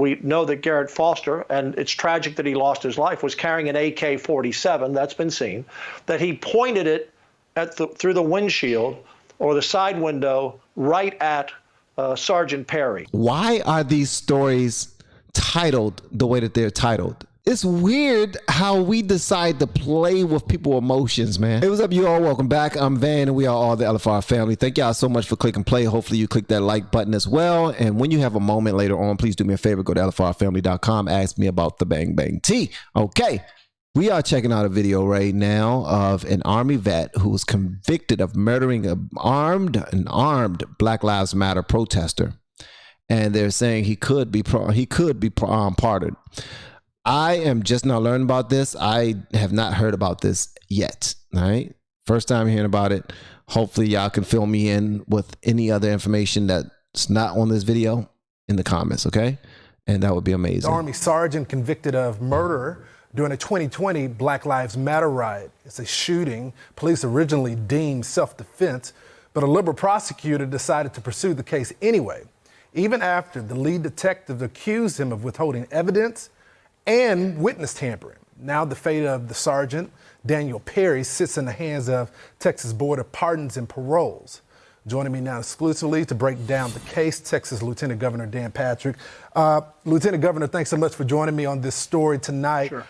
we know that Garrett Foster, and it's tragic that he lost his life, was carrying an AK-47, that's been seen, that he pointed it through the windshield or the side window right at Sergeant Perry. Why are these stories titled the way that they're titled? It's weird how we decide to play with people's emotions, man. Hey, what's up, you all? Welcome back. I'm Van, and we are all the LFR family. Thank y'all so much for clicking play. Hopefully you click that like button as well. And when you have a moment later on, please do me a favor. Go to LFRFamily.com. Ask me about the Bang Bang Tea. Okay. We are checking out a video right now of an Army vet who was convicted of murdering an armed Black Lives Matter protester. And they're saying he could be pardoned. I am just now learning about this. I have not heard about this yet. All right. First time hearing about it. Hopefully y'all can fill me in with any other information that's not on this video in the comments. Okay. And that would be amazing. The Army sergeant convicted of murder during a 2020 Black Lives Matter riot. It's a shooting police originally deemed self-defense, but a liberal prosecutor decided to pursue the case anyway, even after the lead detective accused him of withholding evidence and witness tampering. Now the fate of the sergeant, Daniel Perry, sits in the hands of Texas Board of Pardons and Paroles. Joining me now exclusively to break down the case, Texas Lieutenant Governor Dan Patrick. Lieutenant Governor, thanks so much for joining me on this story tonight. Sure.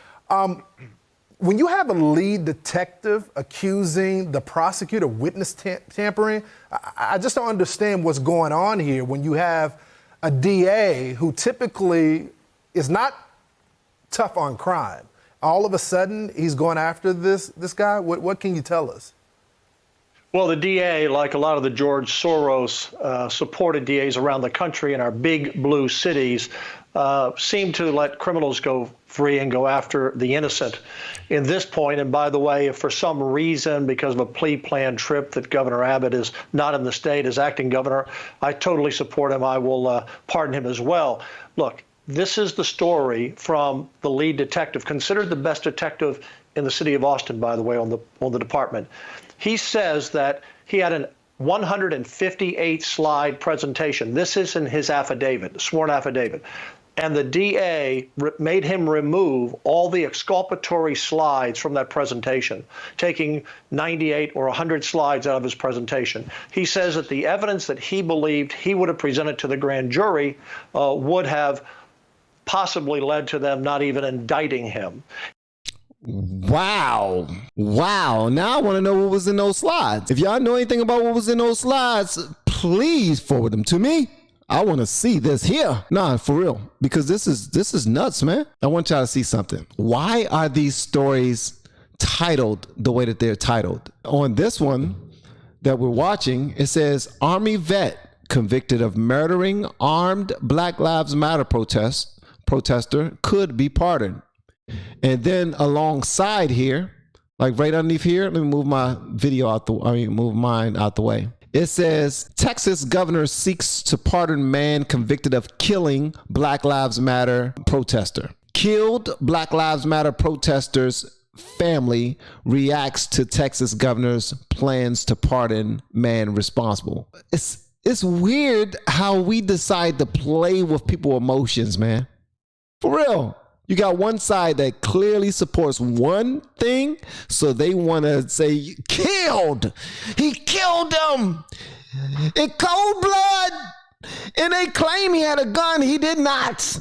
When you have a lead detective accusing the prosecutor of witness tampering, I just don't understand what's going on here when you have a DA who typically is not tough on crime. All of a sudden, he's going after this guy. What can you tell us? Well, the DA, like a lot of the George Soros supported DAs around the country in our big blue cities, seem to let criminals go free and go after the innocent. In this point, and by the way, if for some reason, because of a pre-planned trip that Governor Abbott is not in the state as acting governor, I totally support him. I will pardon him as well. Look, this is the story from the lead detective, considered the best detective in the city of Austin, by the way, on the department. He says that he had a 158 slide presentation. This is in his affidavit, sworn affidavit. And the DA made him remove all the exculpatory slides from that presentation, taking 98 or 100 slides out of his presentation. He says that the evidence that he believed he would have presented to the grand jury would have possibly led to them not even indicting him. Wow. Now I want to know what was in those slides. If y'all know anything about what was in those slides, please forward them to me. I want to see this here. Nah, for real, because this is nuts, man. I want y'all to see something. Why are these stories titled the way that they're titled? On this one that we're watching, it says Army vet convicted of murdering armed Black Lives Matter protester could be pardoned. And then alongside here, like right underneath here, let me move my move mine out the way. It says Texas governor seeks to pardon man convicted of killing Black Lives Matter protester. Killed Black Lives Matter protesters family reacts to Texas governor's plans to pardon man responsible. It's weird how we decide to play with people's emotions, man. For real. You got one side that clearly supports one thing, so they want to say, killed. He killed them in cold blood. And they claim he had a gun. He did not.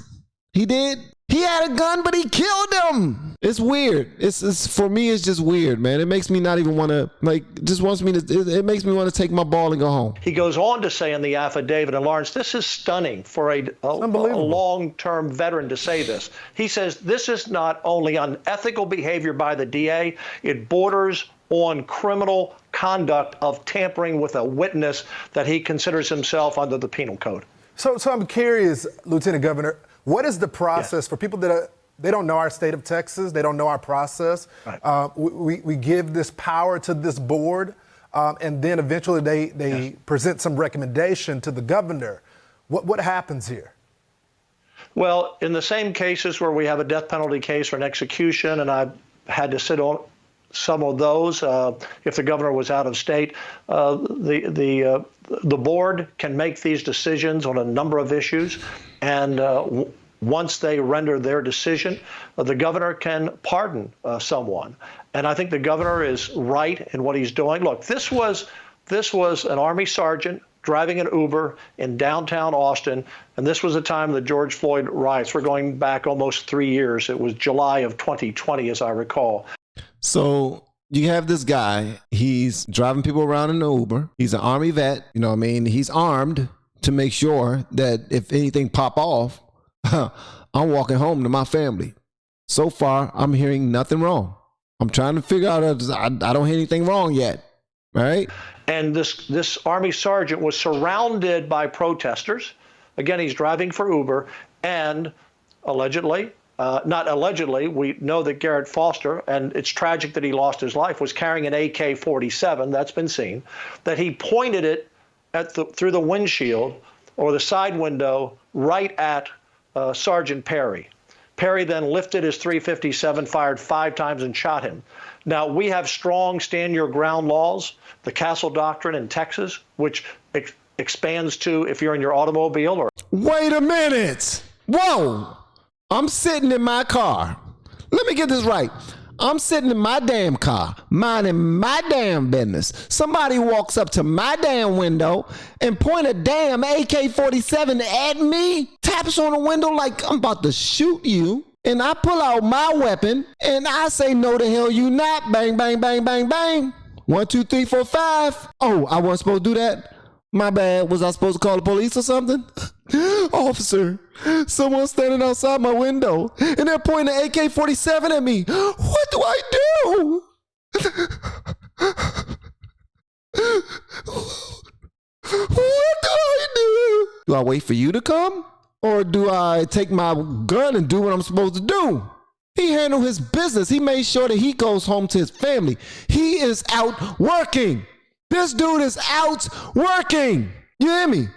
He did. He had a gun, but he killed him. It's weird. It's for me, it's just weird, man. It makes me not even want to, it makes me want to take my ball and go home. He goes on to say in the affidavit, and Lawrence, this is stunning for a long-term veteran to say this. He says this is not only unethical behavior by the DA, it borders on criminal conduct of tampering with a witness that he considers himself under the penal code. So I'm curious, Lieutenant Governor, what is the process for people that they don't know our state of Texas, they don't know our process? Right. We give this power to this board, and then eventually they present some recommendation to the governor. What happens here? Well, in the same cases where we have a death penalty case or an execution, and I've had to sit on some of those if the governor was out of state, the board can make these decisions on a number of issues, and once they render their decision, the governor can pardon someone. And I think the governor is right in what he's doing. Look, this was an Army sergeant driving an Uber in downtown Austin, and this was the time of the George Floyd riots. We're going back almost 3 years. It was July of 2020, as I recall. So you have this guy, he's driving people around in an Uber. He's an Army vet, you know what I mean? He's armed to make sure that if anything pop off, I'm walking home to my family. So far, I'm hearing nothing wrong. I'm trying to figure out, I don't hear anything wrong yet, right? And this Army sergeant was surrounded by protesters. Again, he's driving for Uber, and allegedly, not allegedly, we know that Garrett Foster, and it's tragic that he lost his life, was carrying an AK-47, that's been seen, that he pointed it through the windshield or the side window right at Sergeant Perry. Perry then lifted his .357, fired 5 times, and shot him. Now, we have strong stand-your-ground laws, the Castle Doctrine in Texas, which expands to if you're in your automobile or... Wait a minute. Whoa. I'm sitting in my car. Let me get this right. I'm sitting in my damn car, minding my damn business. Somebody walks up to my damn window and point a damn AK-47 at me, taps on the window like I'm about to shoot you. And I pull out my weapon and I say, no, the hell you not. Bang, bang, bang, bang, bang. 1, 2, 3, 4, 5. Oh, I wasn't supposed to do that? My bad. Was I supposed to call the police or something? Officer, someone's standing outside my window and they're pointing an AK-47 at me. What do I do? What do I do? Do I wait for you to come? Or do I take my gun and do what I'm supposed to do? He handled his business. He made sure that he goes home to his family. He is out working. This dude is out working. You hear me?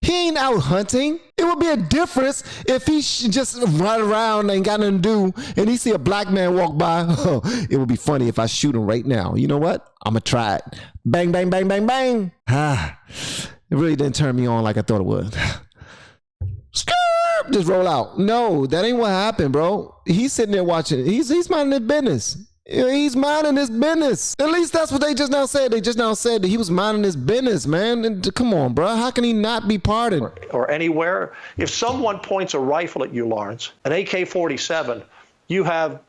He ain't out hunting. It would be a difference if he just run around and ain't got nothing to do and he see a black man walk by. Oh, it would be funny if I shoot him right now. You know what? I'm going to try it. Bang, bang, bang, bang, bang. It really didn't turn me on like I thought it would. Just roll out. No, that ain't what happened, bro. He's sitting there watching. He's minding his business. He's minding his business. At least that's what they just now said. They just now said that he was minding his business, man. And come on, bro. How can he not be pardoned? Or anywhere. If someone points a rifle at you, Lawrence, an AK-47, you have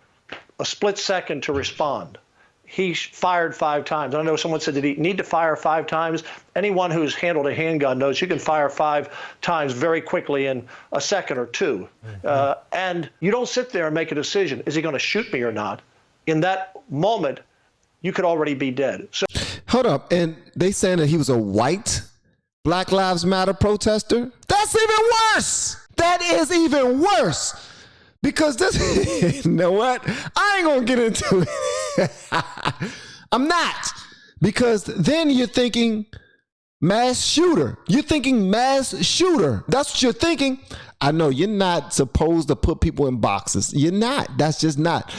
a split second to respond. He fired 5 times. I know someone said, did he need to fire 5 times? Anyone who's handled a handgun knows you can fire 5 times very quickly in a second or 2. And you don't sit there and make a decision. Is he going to shoot me or not? In that moment, you could already be dead. So, hold up. And they saying that he was a white Black Lives Matter protester? That's even worse. That is even worse. Because this, you know what? I ain't going to get into it. I'm not. Because then you're thinking mass shooter. You're thinking mass shooter. That's what you're thinking. I know you're not supposed to put people in boxes. You're not. That's just not.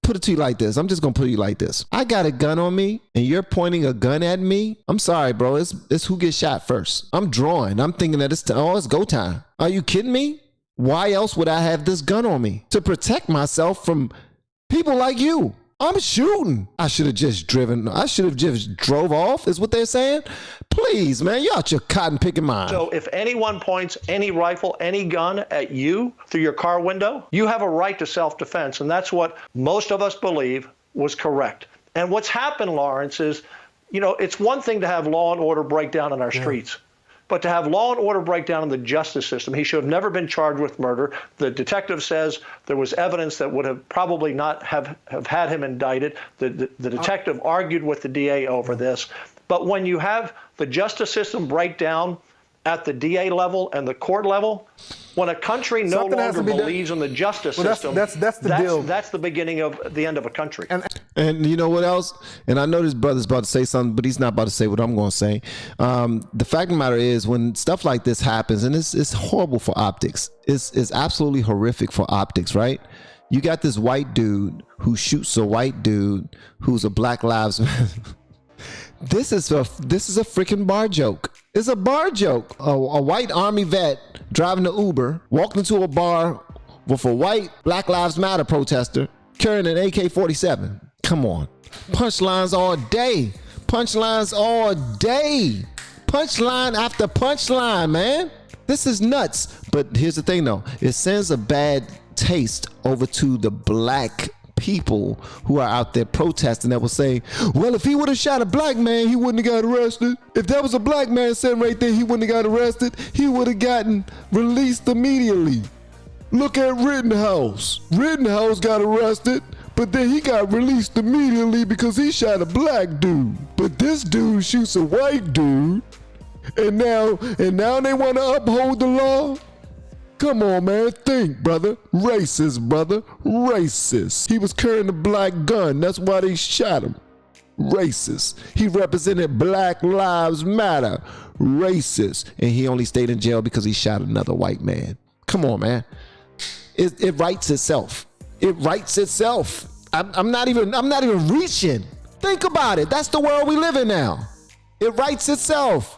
Put it to you like this. I'm just going to put it like this. I got a gun on me and you're pointing a gun at me. I'm sorry, bro. It's who gets shot first. I'm drawing. I'm thinking that it's go time. Are you kidding me? Why else would I have this gun on me? To protect myself from people like you. I'm shooting. I should have just driven. I should have just drove off is what they're saying. Please, man, you out your cotton picking mind. So if anyone points any rifle, any gun at you through your car window, you have a right to self-defense. And that's what most of us believe was correct. And what's happened, Lawrence, is, you know, it's one thing to have law and order breakdown in our streets. But to have law and order breakdown in the justice system, he should have never been charged with murder. The detective says there was evidence that would have probably not have had him indicted. The detective argued with the DA over this. But when you have the justice system break down at the DA level and the court level, when a country no longer believes in the justice system, that's the deal. That's the beginning of the end of a country. And you know what else? And I know this brother's about to say something, but he's not about to say what I'm going to say. The fact of the matter is, when stuff like this happens, and it's horrible for optics. It's absolutely horrific for optics, right? You got this white dude who shoots a white dude who's a Black Lives Matter. This is a freaking bar joke. It's a bar joke. A white Army vet driving an Uber walked into a bar with a white Black Lives Matter protester carrying an AK-47. Come on. Punchlines all day. Punchlines all day. Punchline after punchline, man. This is nuts. But here's the thing, though. It sends a bad taste over to the black people who are out there protesting that will say, well, if he would have shot a black man, he wouldn't have got arrested. If there was a black man sitting right there, he wouldn't have got arrested. He would have gotten released immediately. Look at Rittenhouse. Rittenhouse got arrested, but then he got released immediately because he shot a black dude. But this dude shoots a white dude, and now they want to uphold the law? Come on, man, think, brother. Racist, brother. Racist. He was carrying a black gun. That's why they shot him. Racist. He represented Black Lives Matter. Racist. And he only stayed in jail because he shot another white man. Come on, man. It writes itself. It writes itself. I'm not even reaching. Think about it. That's the world we live in now. It writes itself.